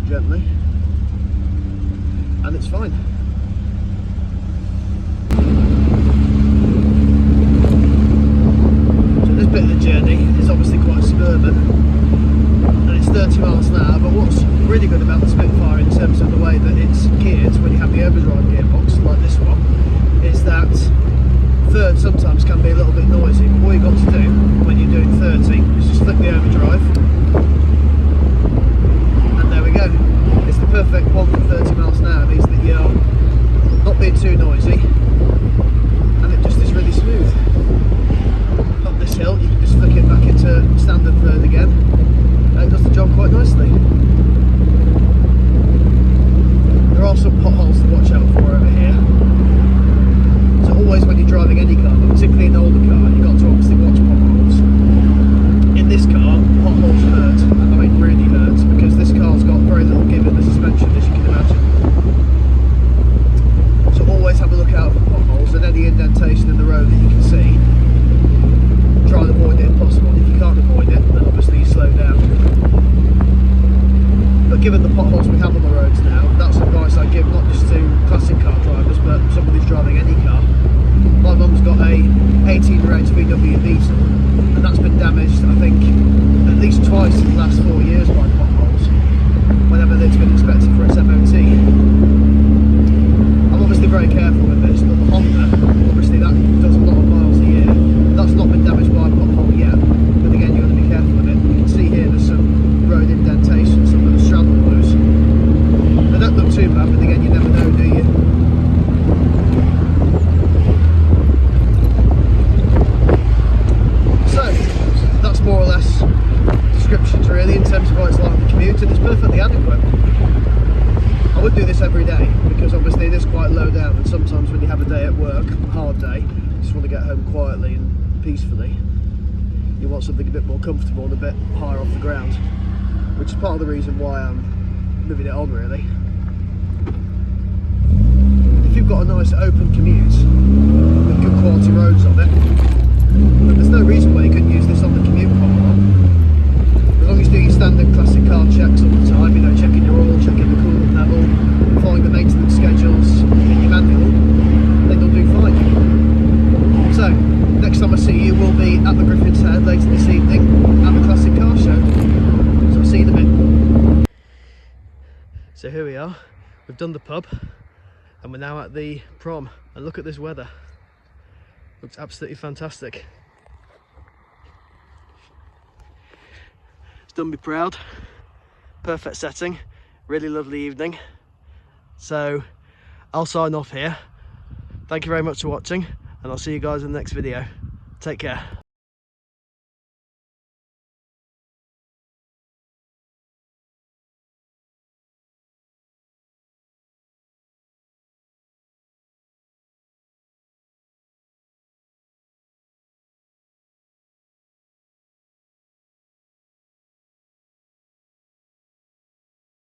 quite gently, and it's fine. So this bit of the journey is obviously quite suburban, and it's 30 miles an hour, but what's really good about the Spitfire in terms of the way that it's geared when you have the overdrive gearbox like this one, is that third sometimes can be a little bit noisy, but all you've got to do when you're doing 30 is just flick the overdrive, and there we go. It's the perfect one for 30 miles an hour. It means that you're not being too noisy, and it just is really smooth. Up this hill you can just flick it back into standard third again, and it does the job quite nicely. There are some potholes to watch out for over here. So always when you're driving any car, but particularly an older car, you've got to obviously watch potholes. In this car, potholes hurt, and I mean really hurt, because this car's got very little give in the suspension, as you can imagine. So always have a look out for potholes and any indentation in the road that you can see. Try and avoid it if possible. If you can't avoid it, then obviously you slow down. But given the potholes we have on the roads now, that's advice I give not just to classic car drivers, but somebody who's driving any car. My mum's got a 18 range VW diesel, and that's been damaged, I think, at least twice in the last 4 years by potholes, whenever it's been inspected for its MOT. I'm obviously very careful with this, but the Honda, obviously that does a lot of miles a year. That's not been damaged by a pothole yet, but again, you've got to be careful with it. You can see here there's some road indentations, some of the straddle loose. They don't look too bad, but again, you never know, do you? So, that's more or less descriptions really in terms of what it's like on the commute, and it's perfectly adequate. I would do this every day, because obviously it is quite low down, and sometimes when you have a day at work, a hard day, you just want to get home quietly and peacefully. You want something a bit more comfortable and a bit higher off the ground, which is part of the reason why I'm moving it on really. If you've got a nice open commute with good quality roads on it, then there's no reason why you couldn't use this on the commute quite a lot. As long as you do your standard classic car checks all the time, you know, checking your oil, checking the coolant level, following the maintenance schedules in your manual, then you'll do fine. So, next time I see you will be at the Griffin's Head later this evening at the classic car show. So I'll see you in a bit. So here we are, we've done the pub, and we're now at the prom, and look at this weather. Looks absolutely fantastic. It's done me proud. Perfect setting, really lovely evening. So I'll sign off here. Thank you very much for watching, and I'll see you guys in the next video. Take care.